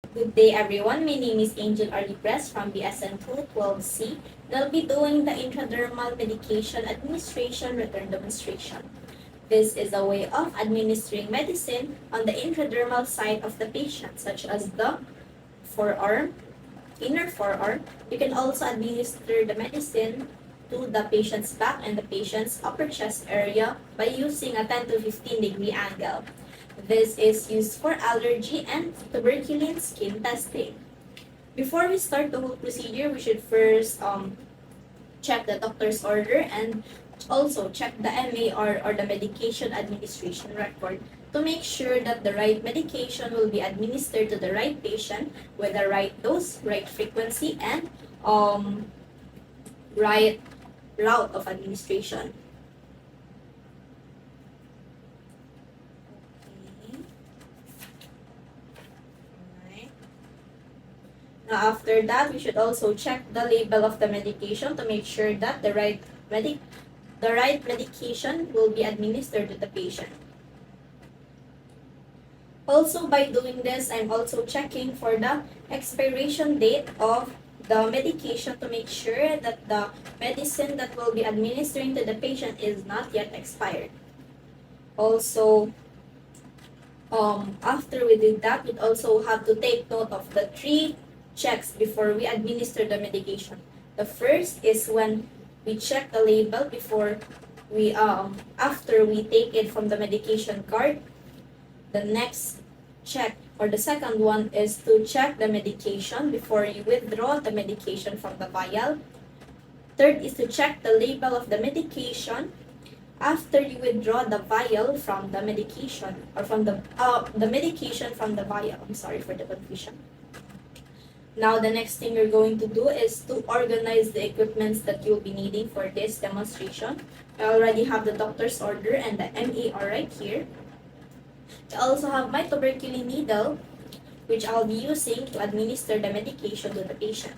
Good day everyone, my name is Angel Arlipres from BSN 212C. I'll be doing the intradermal medication administration return demonstration. This is a way of administering medicine on the intradermal side of the patient, such as the forearm, inner forearm. You can also administer the medicine to the patient's back and the patient's upper chest area by using a 10 to 15 degree angle. This is used for allergy and tuberculin skin testing. Before we start the whole procedure, we should first check the doctor's order and also check the MAR or the medication administration record to make sure that the right medication will be administered to the right patient with the right dose, right frequency, and right route of administration. Now after that, we should also check the label of the medication to make sure that the right medication will be administered to the patient. Also, by doing this, I'm also checking for the expiration date of the medication to make sure that the medicine that will be administering to the patient is not yet expired. Also, after we did that, we'd also have to take note of the 3 checks before we administer the medication. The first is when we check the label before we after we take it from the medication card. The next check or the second one is to check the medication before you withdraw the medication from the vial. Third is to check the label of the medication after you withdraw the vial from the medication or from the medication from the vial. I'm sorry for the confusion. Now, the next thing you're going to do is to organize the equipments that you'll be needing for this demonstration. I already have the doctor's order and the MAR right here. I also have my tuberculin needle, which I'll be using to administer the medication to the patient.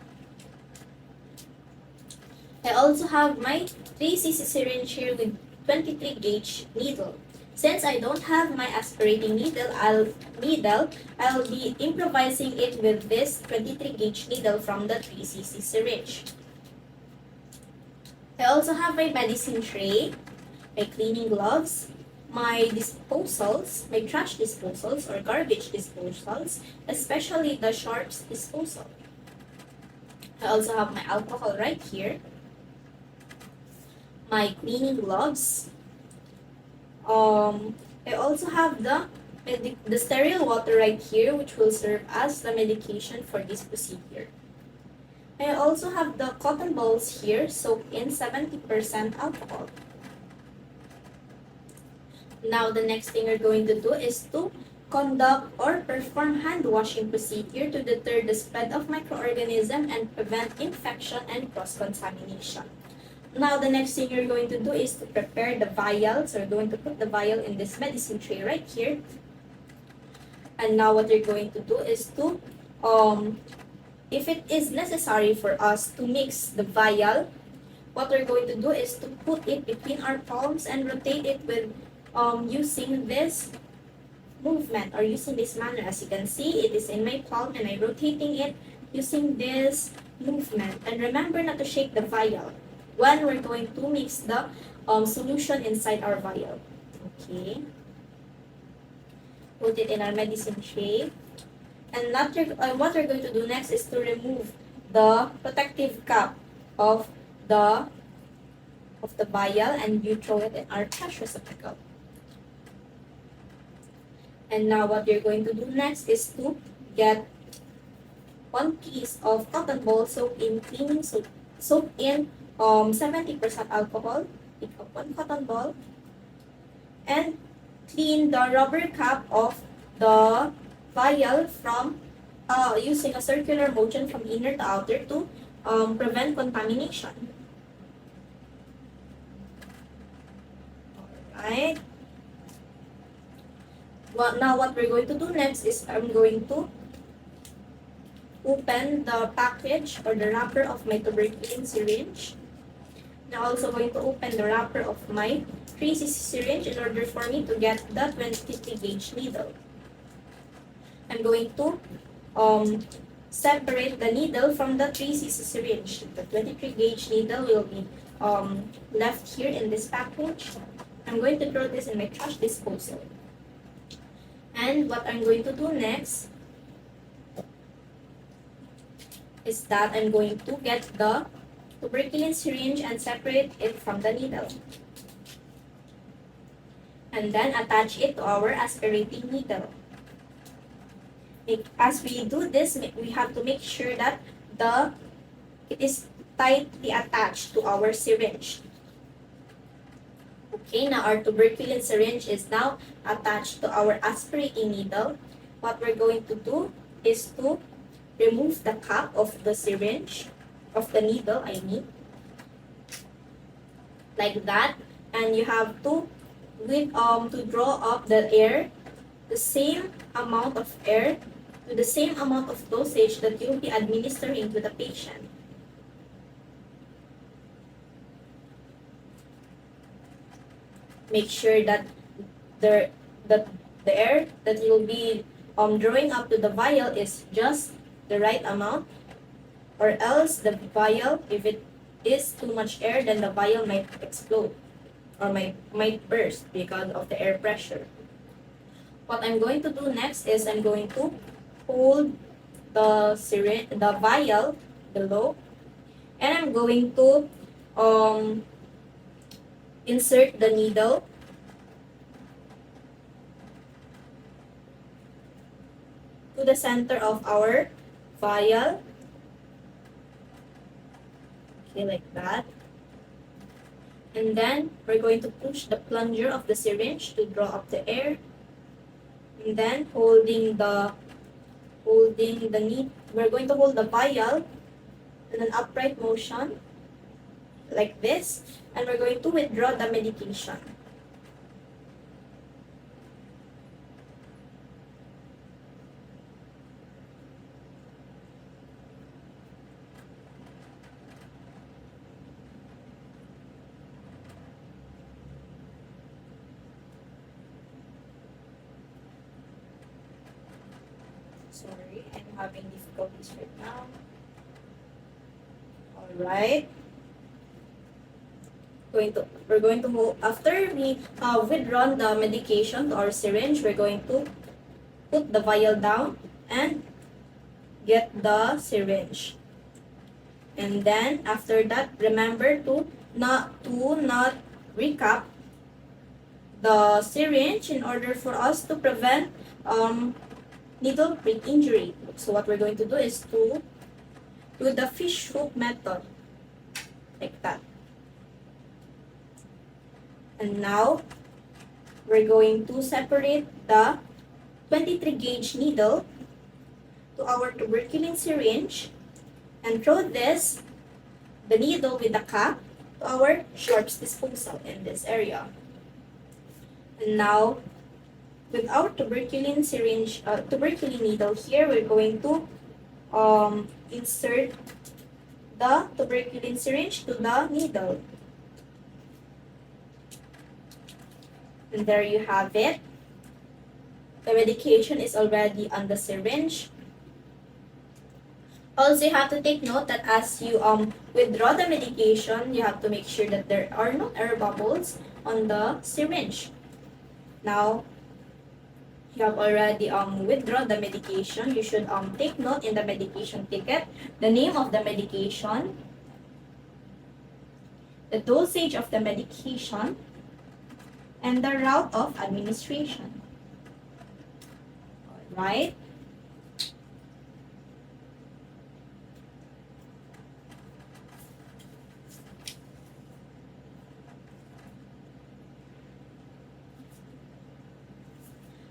I also have my 3cc syringe here with 23 gauge needle. Since I don't have my aspirating needle, I'll be improvising it with this 23 gauge needle from the 3cc syringe. I also have my medicine tray, my cleaning gloves, my disposals, my trash disposals or garbage disposals, especially the sharps disposal. I also have my alcohol right here, my cleaning gloves. I also have the sterile water right here, which will serve as the medication for this procedure. I also have the cotton balls here soaked in 70% alcohol. Now, the next thing we're going to do is to conduct or perform hand washing procedure to deter the spread of microorganisms and prevent infection and cross-contamination. Now, the next thing you're going to do is to prepare the vial. So, you're going to put the vial in this medicine tray right here. And now, what you're going to do is to, if it is necessary for us to mix the vial, what we're going to do is to put it between our palms and rotate it with using this movement or using this manner. As you can see, it is in my palm and I'm rotating it using this movement. And remember not to shake the vial when we're going to mix the solution inside our vial. Okay. Put it in our medicine tray. And what we're going to do next is to remove the protective cap of the vial and you throw it in our trash receptacle. And now what you're going to do next is to get 1 piece of cotton ball soaked in 70% alcohol. Pick up 1 cotton ball and clean the rubber cap of the vial from using a circular motion from inner to outer to prevent contamination. Alright. Well, now what we're going to do next is I'm going to open the package or the wrapper of my tuberculin syringe. I'm also going to open the wrapper of my 3cc syringe in order for me to get the 23 gauge needle. I'm going to separate the needle from the 3cc syringe. The 23 gauge needle will be left here in this package. I'm going to throw this in my trash disposal. And what I'm going to do next is that I'm going to get the tuberculin syringe and separate it from the needle. And then attach it to our aspirating needle. As we do this, we have to make sure that it is tightly attached to our syringe. Okay, now our tuberculin syringe is now attached to our aspirating needle. What we're going to do is to remove the cap of the syringe, of the needle, I mean, like that. And you have to draw up the air, the same amount of air, to the same amount of dosage that you'll be administering to the patient. Make sure that the air that you'll be drawing up to the vial is just the right amount, or else the vial, if it is too much air, then the vial might explode or might burst because of the air pressure. What I'm going to do next is I'm going to hold the vial below, and I'm going to insert the needle to the center of our vial. Okay, like that. And then we're going to push the plunger of the syringe to draw up the air. And then we're going to hold the vial in an upright motion like this, and we're going to withdraw the medication. Sorry, I'm having difficulties right now. Alright. We're going to hold, after we withdrawn the medication to our syringe, we're going to put the vial down and get the syringe. And then after that, remember to not recap the syringe in order for us to prevent needle prick injury. So what we're going to do is to do the fish hook method, like that. And now we're going to separate the 23 gauge needle to our tuberculin syringe and throw the needle with the cap, to our sharps disposal in this area. And now, with our tuberculin needle here, we're going to insert the tuberculin syringe to the needle. And there you have it. The medication is already on the syringe. Also, you have to take note that as you withdraw the medication, you have to make sure that there are no air bubbles on the syringe. Now, you have already withdrawn the medication. You should take note in the medication ticket the name of the medication, the dosage of the medication, and the route of administration. Alright?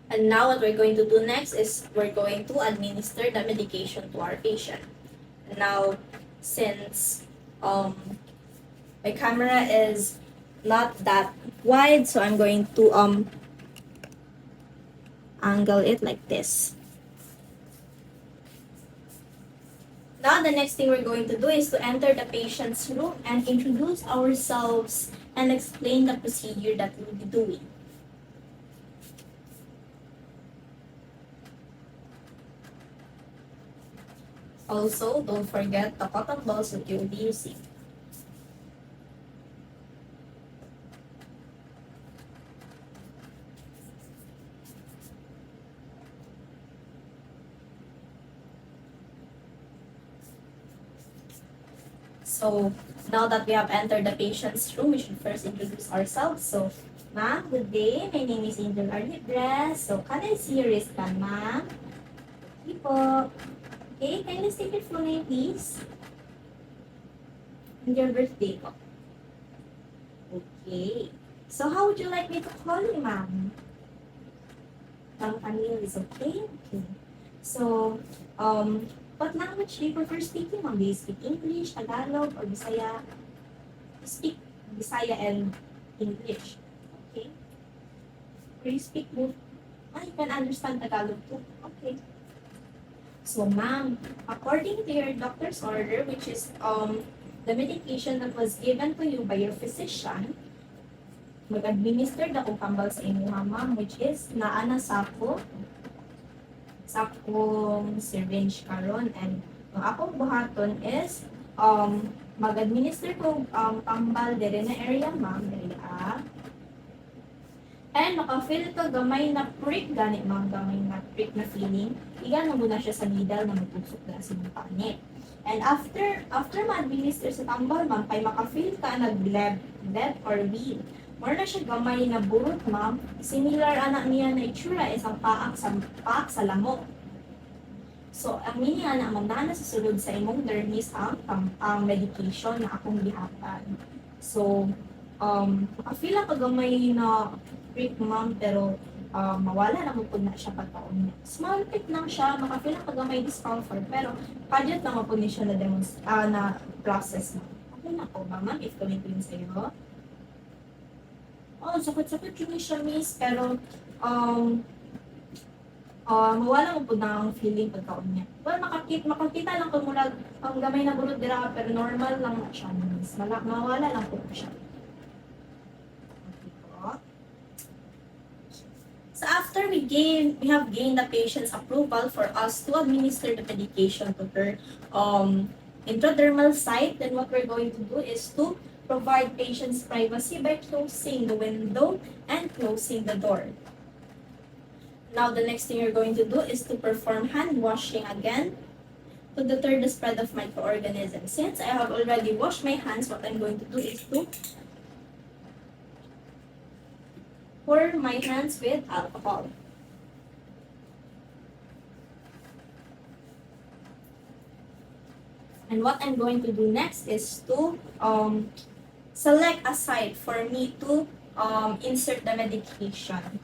And now what we're going to do next is we're going to administer the medication to our patient. Now, since my camera is not that wide, so I'm going to angle it like this. Now, the next thing we're going to do is to enter the patient's room and introduce ourselves and explain the procedure that we'll be doing. Also, don't forget the cotton balls that you'll be using. So, now that we have entered the patient's room, we should first introduce ourselves. So, ma'am, good day. My name is Angel Arlibres. So, can I see your wristband, ma'am? Okay po. Okay, can you state your full name, please? And your birthday po. Okay. So, how would you like me to call you, ma'am? Camille is okay? Okay. So, what language do you prefer speaking, ma'am? Do you speak English, Tagalog, or Bisaya? You speak Bisaya and English. Okay. Or you speak both? Ah, you can understand Tagalog too. Okay. So, ma'am, according to your doctor's order, which is the medication that was given to you by your physician, mag-administer na kung kambal sa inyong ma'am, which is naa na sakong syringe karon, and ang akong buhaton is mag-administer ko kambal dire na area, ma'am, dire and maka-feel ka gamay na prick gani, ma'am, gamay na prick na feeling, iyan mo na siya sa needle na magtusok na sa mga panit. And after ma-administer sa tambal, ma'am, kay maka-feel ka nag-bleb or bleed. More na siya gamay na burot, ma'am. Similar anak niya na itsura isang paak sa lamok. So, ang niya na magdana sa sulod sa imong dermis ang medication na akong gihatan. So, maka-feel ang kagamay na prick, ma'am, pero mawala na mo na siya pagkaon niya. Small prick lang siya, maka-feel ang kagamay discomfort, pero padyot na mo po niya siya na process na. Okay na po ba, ma'am, if gawin ko yun sa'yo? Oh, sakit-sakit yun siya, miss, pero mawala mo po na ang feeling pagkaon niya. Well, makakita lang kung mula ang gamay na bulot dira, pero normal lang na siya, miss. Mawala lang po siya. Okay po. So after we have gained the patient's approval for us to administer the medication to her intradermal site, then what we're going to do is to provide patient's privacy by closing the window and closing the door. Now, the next thing you're going to do is to perform hand washing again to deter the spread of microorganisms. Since I have already washed my hands, what I'm going to do is to pour my hands with alcohol. And what I'm going to do next is to select a site for me to insert the medication.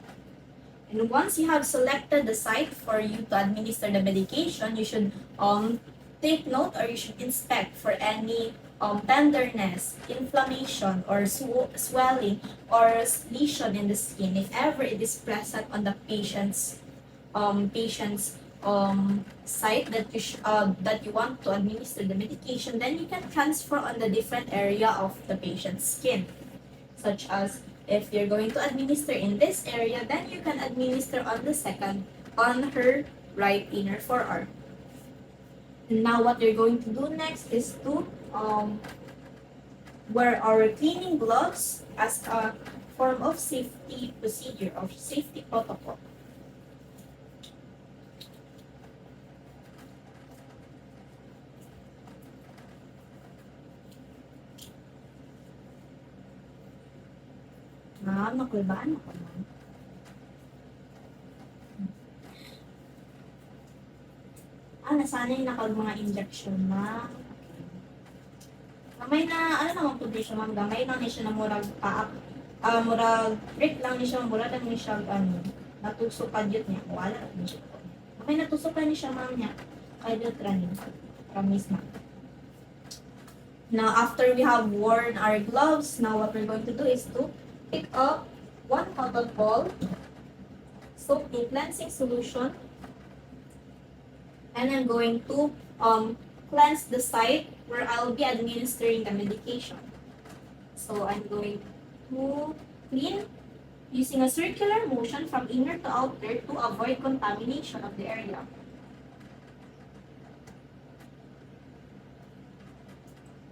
And once you have selected the site for you to administer the medication, you should take note, or you should inspect for any tenderness, inflammation, or swelling, or lesion in the skin. If ever it is present on the patient's site that you want to administer the medication, then you can transfer on the different area of the patient's skin. Such as, if you're going to administer in this area, then you can administer on her right inner forearm. And now what you're going to do next is to wear our cleaning gloves as a form of safety procedure, of safety protocol. Nakulbaan ako, ma'am. Nasanay na kag mga injection na. Gamay na, naman po siya, ma'am. Gamay lang ni siya na murag paak. Murag break lang ni siya, murag lang ni siya, natusok pa dito niya. Wala ni siya. Gamay natusok pa ni siya, ma'am, niya. Kaya dito ranin. Promise, ma'am. Now, after we have worn our gloves, now what we're going to do is to pick up one cotton ball, soak in cleansing solution, and I'm going to cleanse the site where I'll be administering the medication. So I'm going to clean using a circular motion from inner to outer to avoid contamination of the area.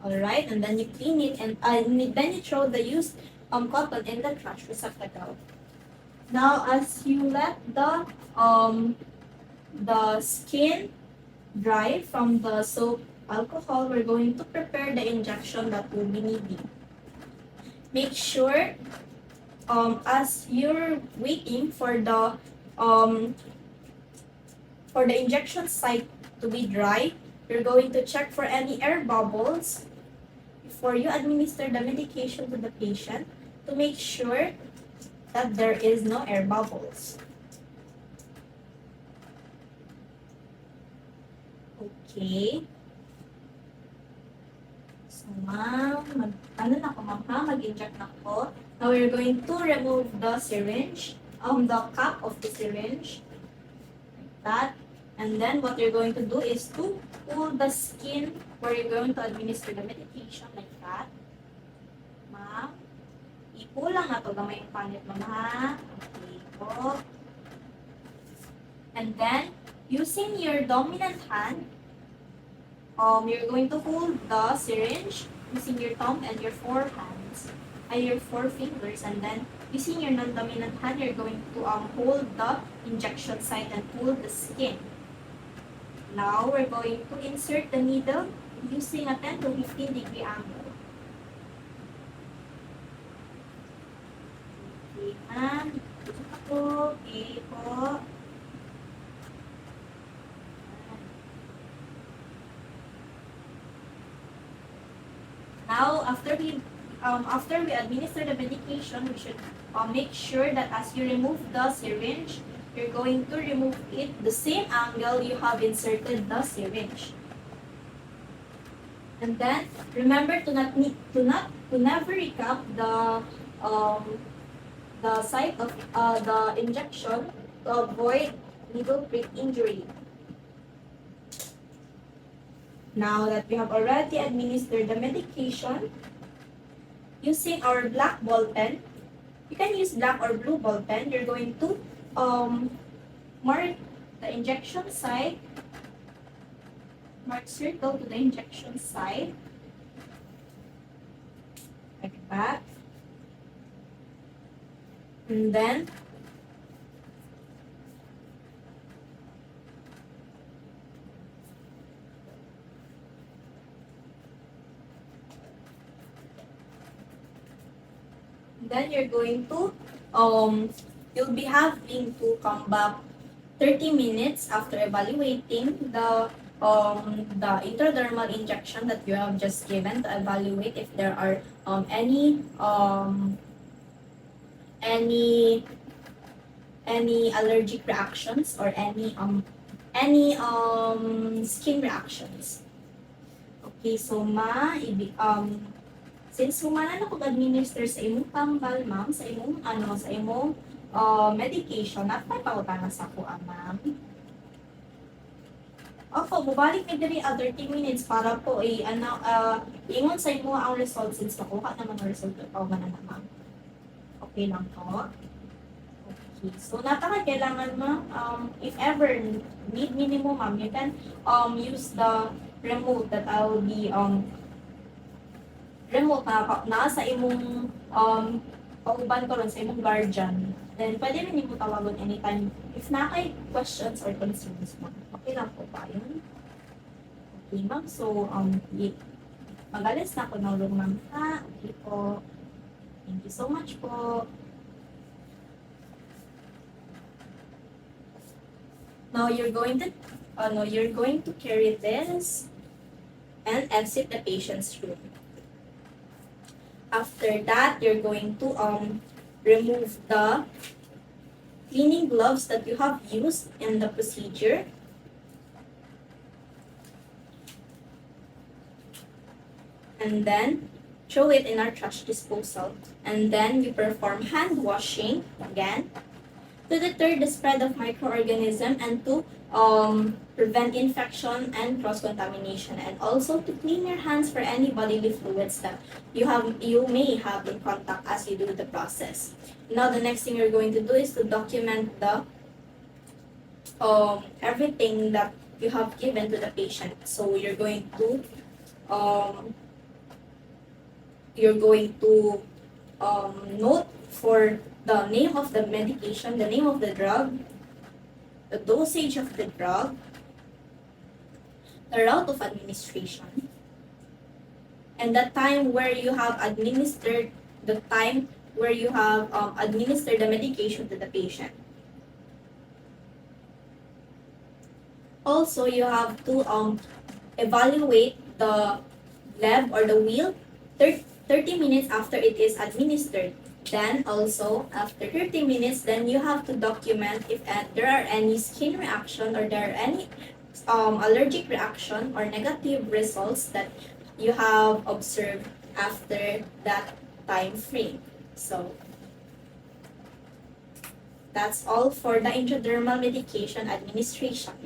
Alright, and then you clean it, and then you throw the used cotton in the trash receptacle. Now, as you let the skin dry from the soap alcohol, we're going to prepare the injection that we'll be needing. Make sure as you're waiting for the injection site to be dry, you're going to check for any air bubbles before you administer the medication to the patient to make sure that there is no air bubbles. Okay. So, ma'am, mag-inject na ako. Now, we're going to remove the syringe, the cap of the syringe, like that. And then, what you're going to do is to pull the skin where you're going to administer the medication, like that. Ma'am, i-pull lang na to gamay yung panit mo, ha? Okay po. And then, using your dominant hand, you're going to hold the syringe using your thumb and your four fingers, and then using your non-dominant hand, you're going to hold the injection site and pull the skin. Now, we're going to insert the needle using a 10 to 15 degree angle. Okay, ma'am. Okay po. Now, after we administer the medication, we should make sure that as you remove the syringe, you're going to remove it the same angle you have inserted the syringe. And then remember to never recap the site of the injection to avoid needle prick injury. Now that we have already administered the medication, using our black ball pen, you can use black or blue ball pen. You're going to mark the injection site, mark circle to the injection site, like that. And then you're going to you'll be having to come back 30 minutes after evaluating the intradermal injection that you have just given to evaluate if there are any allergic reactions or any skin reactions. Okay, so since humanan ako administer sa imong pambal, ma'am, sa imong medication, napapauta na sa kuha, ma'am. Opo, mubalik na diri 30 minutes para po ingon sa imo ang result since nakuha naman ang result o na ma'am. Okay lang po. Okay, so kailangan ma'am, if ever need minimum, ma'am, you can use the remote that I will be remote na sa imong pauban ko ron sa imong guardian. Then pwede rin mo tawagon anytime if na kay questions or concerns mo. Okay lang po ba yun? Okay ma'am, so magalis na ako ng room ma'am ha. Okay po. Thank you so much po. Now you're going to carry this and exit the patient's room. After that, you're going to remove the cleaning gloves that you have used in the procedure. And then throw it in our trash disposal. And then you perform hand washing again to deter the spread of microorganisms and to prevent infection and cross-contamination, and also to clean your hands for any bodily fluids that you may have in contact as you do the process. Now the next thing you're going to do is to document the everything that you have given to the patient. So you're going to you're going to note for the name of the medication, the name of the drug, the dosage of the drug, the route of administration, and the time where you have administered the medication to the patient. Also, you have to evaluate the lab or the wheel 30 minutes after it is administered. Then also, after 30 minutes, then you have to document if there are any skin reaction or there are any allergic reaction or negative results that you have observed after that time frame. So, that's all for the intradermal medication administration.